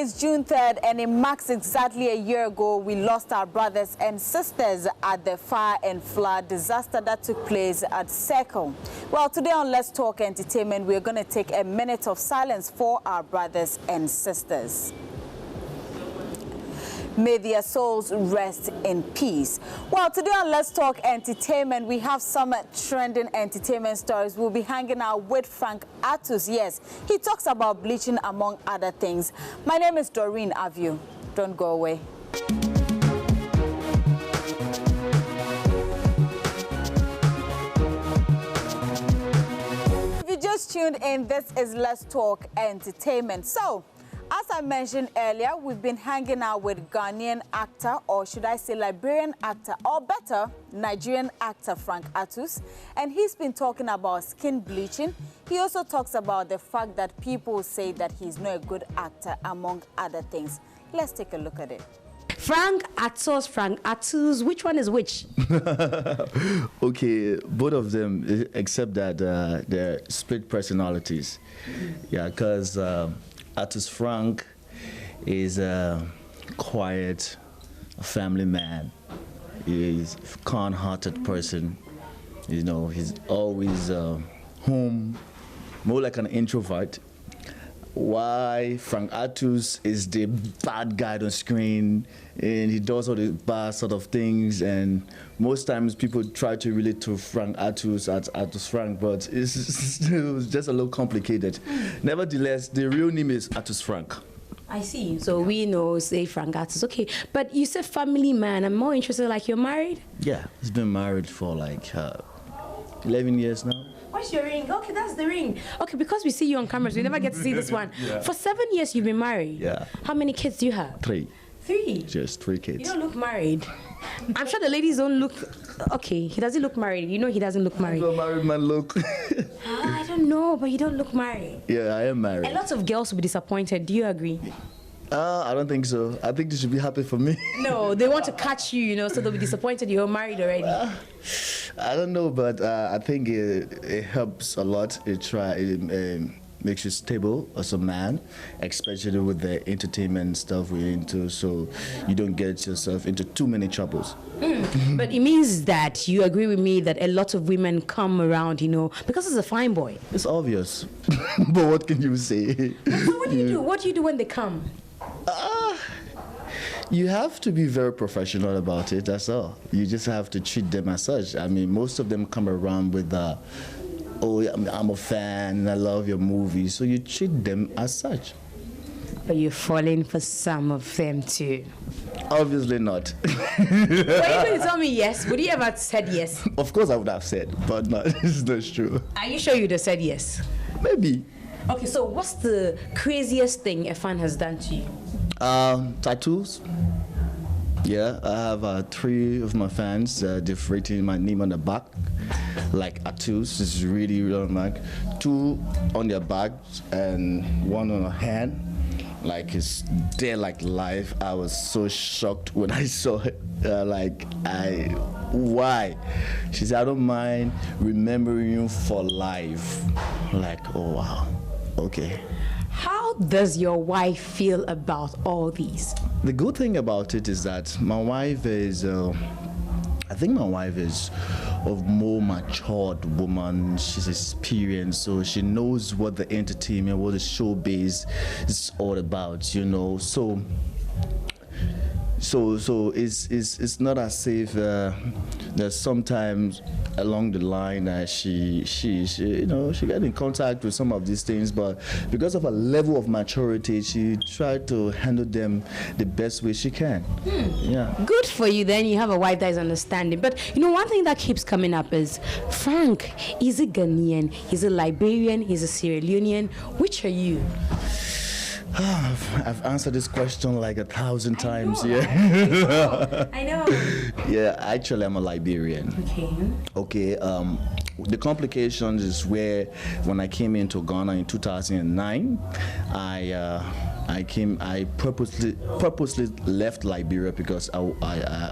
is June 3rd, and it marks exactly a year ago we lost our brothers and sisters at the fire and flood disaster that took place at Circle. Well, today on Let's Talk Entertainment, we're going to take a minute of silence for our brothers and sisters. May their souls rest in peace. Well, today on Let's Talk Entertainment, we have some trending entertainment stories. We'll be hanging out with Frank Artus. Yes, he talks about bleaching among other things. My name is Doreen Aviu. Don't go away. If you just tuned in, this is Let's Talk Entertainment. So, as I mentioned earlier, we've been hanging out with Ghanaian actor, or should I say Liberian actor, or better, Nigerian actor Frank Artus. And he's been talking about skin bleaching. He also talks about the fact that people say that he's not a good actor, among other things. Let's take a look at it. Frank Artus, which one is which? Okay, both of them, except that they're split personalities. Yeah, because Artus Frank is a quiet, family man. He's a kind-hearted person. You know, he's always home, more like an introvert. Why Frank Artus is the bad guy on screen, and he does all the bad sort of things, and most times people try to relate to Frank Artus as Artus Frank, but it's just a little complicated. Nevertheless, the real name is Artus Frank. I see. So we know, say Frank Artus. Okay, but you said family man. I'm more interested, like you're married? Yeah, he's been married for like 11 years now. Where's your ring? Okay, that's the ring. Okay, because we see you on cameras, we never get to see this one. Yeah. For 7 years, you've been married. Yeah. How many kids do you have? 3. 3? Just 3 kids. You don't look married. I'm sure the ladies don't look... Okay, he doesn't look married. You know he doesn't look married. How does a married man look? I don't know, but you don't look married. Yeah, I am married. A lot of girls will be disappointed. Do you agree? I don't think so. I think they should be happy for me. No, they want to catch you, you know, so they'll be disappointed you're married already. I don't know, but I think it helps a lot. It makes you stable as a man, especially with the entertainment stuff we're into, so you don't get yourself into too many troubles. But it means that you agree with me that a lot of women come around, you know, because it's a fine boy. It's obvious, but what can you say? So what do you do? What do you do when they come? You have to be very professional about it, that's all. You just have to treat them as such. I mean, most of them come around with, oh, I'm a fan, and I love your movies, so you treat them as such. But you're falling for some of them too. Obviously not. Were you going to tell me yes? Would you ever have said yes? Of course I would have said, but no, it's not true. Are you sure you'd have said yes? Maybe. Okay, so what's the craziest thing a fan has done to you? Tattoos. Yeah, I have 3 of my fans. They've written my name on the back, like Artus. This is really, really like 2 on their back and 1 on a hand. Like it's there, like live. I was so shocked when I saw it. Why? She said, I don't mind remembering you for life. Like, oh wow, okay. How does your wife feel about all these? The good thing about it is that my wife is, I think my wife is a more matured woman. She's experienced, so she knows what the entertainment, what the showbiz is all about, you know. So it's not as if there's sometimes along the line that she you know, she get in contact with some of these things, but because of a level of maturity, she tried to handle them the best way she can. Yeah. Good for you then, you have a wife that is understanding. But you know, one thing that keeps coming up is, Frank, is a Ghanaian, he's a Liberian, he's a Sierra Leonean. Which are you? I've answered this question like 1,000 times. I know. Yeah. I know. Yeah, actually, I'm a Liberian. Okay. The complications is where when I came into Ghana in 2009, I purposely left Liberia because I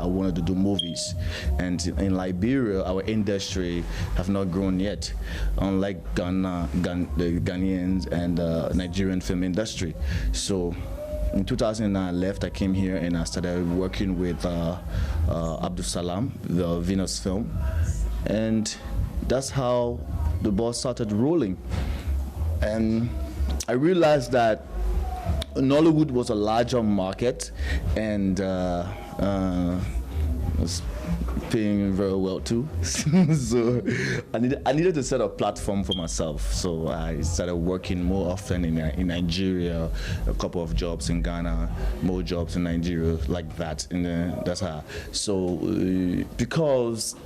wanted to do movies, and in Liberia our industry have not grown yet, unlike the Ghanaians and Nigerian film industry. So in 2009, I left. I came here and I started working with Abdul Salam, the Venus film, and that's how the ball started rolling. And I realized that Nollywood was a larger market, and was paying very well too. So I needed to set a platform for myself. So I started working more often in Nigeria, a couple of jobs in Ghana, more jobs in Nigeria, like that. And that's how. So because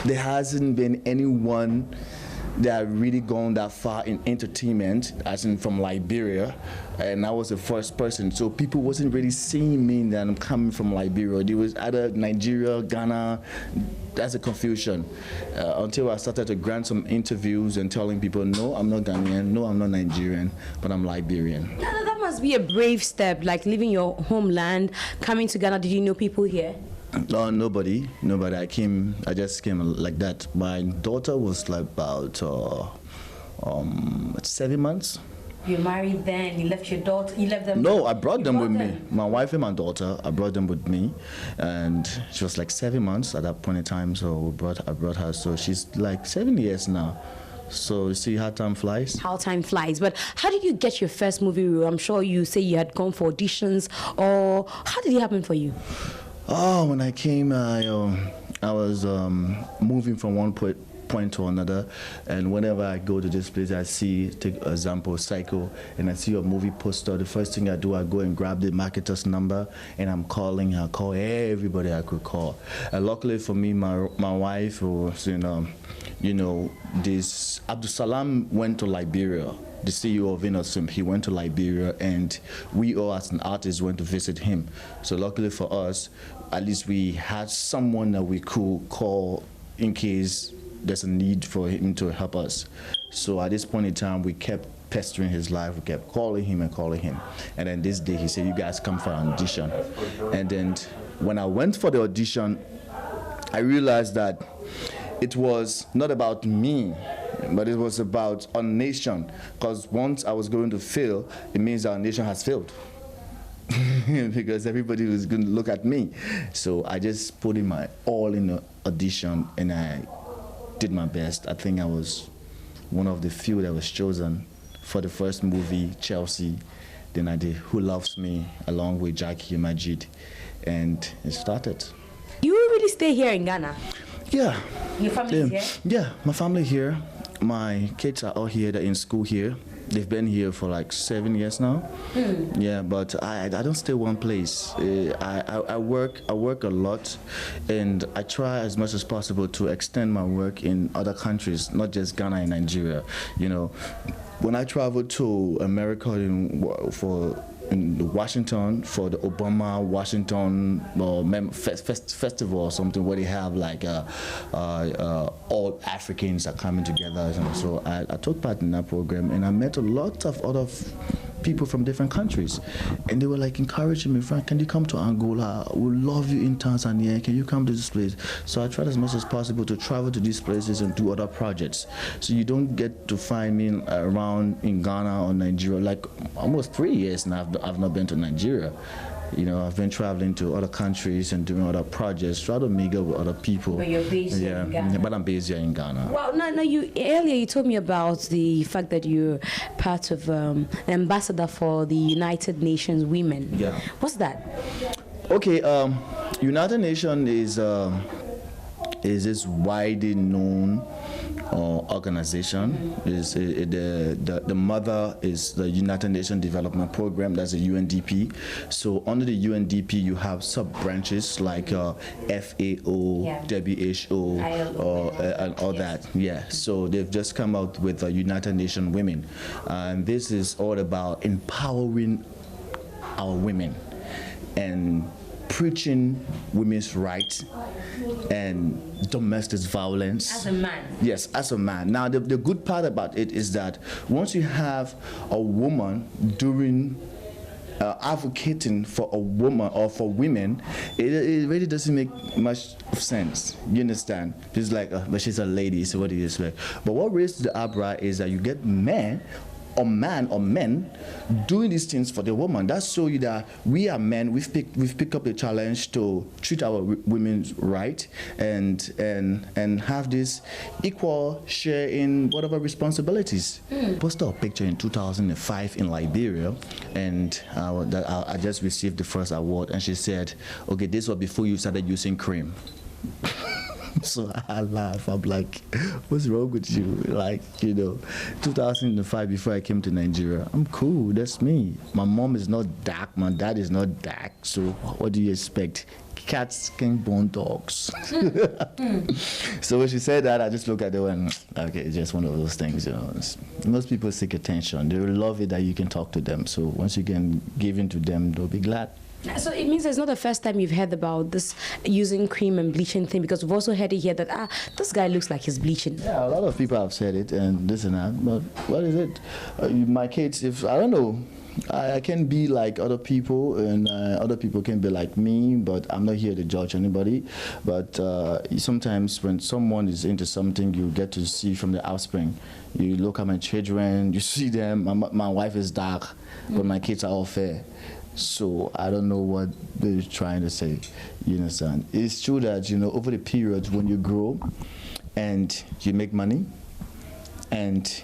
there hasn't been anyone that really gone that far in entertainment, as in from Liberia, and I was the first person. So people wasn't really seeing me that I'm coming from Liberia. There was either Nigeria, Ghana. That's a confusion. Until I started to grant some interviews and telling people, no, I'm not Ghanaian, no, I'm not Nigerian, but I'm Liberian. That must be a brave step, like leaving your homeland, coming to Ghana. Did you know people here? Nobody. I just came like that. My daughter was like about 7 months. You married then, you left your daughter, you left them? No, I brought them with me. My wife and my daughter, I brought them with me. And she was like 7 months at that point in time, so I brought her. So she's like 7 years now. So you see how time flies? How time flies. But how did you get your first movie role? I'm sure you say you had gone for auditions, or how did it happen for you? Oh, when I came, I was moving from one point to another, and whenever I go to this place, I see, take example, Psycho, and I see a movie poster. The first thing I do, I go and grab the marketer's number, and I call everybody I could call. And luckily for me, my wife was, this Abdul Salam went to Liberia. The CEO of Venus, he went to Liberia, and we all as an artist went to visit him. So luckily for us, at least we had someone that we could call in case there's a need for him to help us. So at this point in time, we kept pestering his life. We kept calling him. And then this day he said, you guys come for an audition. And then when I went for the audition, I realized that it was not about me, but it was about our nation. Because once I was going to fail, it means our nation has failed. Because everybody was going to look at me. So I just put in my all in the audition, and I did my best. I think I was one of the few that was chosen for the first movie, Chelsea. Then I did Who Loves Me, along with Jackie and Majid, and it started. You really stay here in Ghana? Yeah. Your family here? Yeah, my family here. My kids are all here. They're in school here. They've been here for like 7 years now. Yeah, but I don't stay one place. I work a lot, and I try as much as possible to extend my work in other countries, not just Ghana and Nigeria. When I traveled to America in Washington for the Obama Washington festival or something, where they have like all Africans are coming together. So I took part in that program, and I met a lot of other people from different countries, and they were like encouraging me, Frank, can you come to Angola? We love you in Tanzania. Can you come to this place? So I tried as much as possible to travel to these places and do other projects. So you don't get to find me around in Ghana or Nigeria. Like almost 3 years now, I've not been to Nigeria. I've been traveling to other countries and doing other projects, try to mingle with other people. But you're based here in Ghana. But I'm based here in Ghana. Well, earlier you told me about the fact that you're part of an ambassador for the United Nations Women. Yeah. What's that? Okay, United Nations is this widely known organization. Is the mother is the United Nations Development Program. That's the UNDP. So under the UNDP, you have sub branches like FAO, WHO, and all that. Yeah. So they've just come out with United Nations Women, and this is all about empowering our women and preaching women's rights and domestic violence. As a man? Yes, as a man. Now, the good part about it is that once you have a woman doing advocating for a woman or for women, it really doesn't make much sense. You understand? It's like, but she's a lady, so what do you expect? But what raises the eyebrow is that you get men man or men doing these things for the woman. That shows you that we are men. We've picked up the challenge to treat our women right and have this equal share in whatever responsibilities. Posted a picture in 2005 in Liberia, and I just received the first award, and she said, "Okay, this was before you started using cream." So I laugh. I'm like, what's wrong with you? Like, 2005, before I came to Nigeria, I'm cool. That's me. My mom is not dark. My dad is not dark. So what do you expect? Cats can bone dogs. So when she said that, I just look at her and, okay, it's just one of those things, Most people seek attention. They love it that you can talk to them. So once you can give in to them, they'll be glad. So it means it's not the first time you've heard about this using cream and bleaching thing, because we've also heard it here that, this guy looks like he's bleaching. Yeah, a lot of people have said it and this and that, but what is it? My kids, I don't know, I can be like other people and other people can be like me, but I'm not here to judge anybody. But sometimes when someone is into something, you get to see from the offspring. You look at my children, you see them, my wife is dark, but my kids are all fair. So I don't know what they're trying to say, you understand? It's true that, over the period when you grow and you make money, and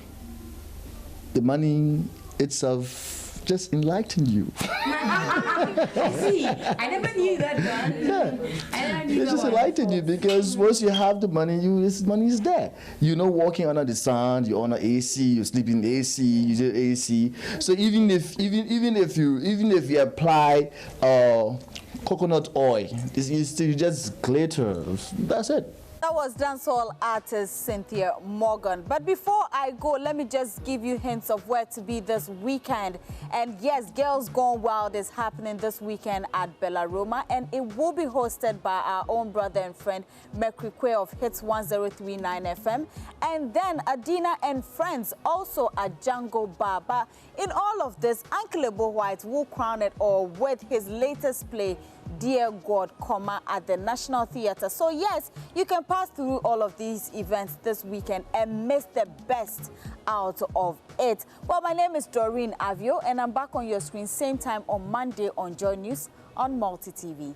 the money itself just enlighten you. I see. I never knew that one. Yeah. I never knew It just enlighten you, because once you have the money, this money is there. Walking under the sun, you own an AC, you sleep in AC, you do AC. So even if you apply coconut oil, you just glitter. That's it. That was dancehall artist Cynthia Morgan. But before I go, let me just give you hints of where to be this weekend. And yes, Girls Gone Wild is happening this weekend at Bella Roma, and it will be hosted by our own brother and friend, Mercury Quay of Hits 1039 FM. And then Adina and friends also at Django Baba. In all of this, Uncle Ebo White will crown it all with his latest play, Dear God, at the National Theatre. So yes, you can pass through all of these events this weekend and miss the best out of it. Well, my name is Doreen Avio, and I'm back on your screen same time on Monday on Joy News on Multi TV.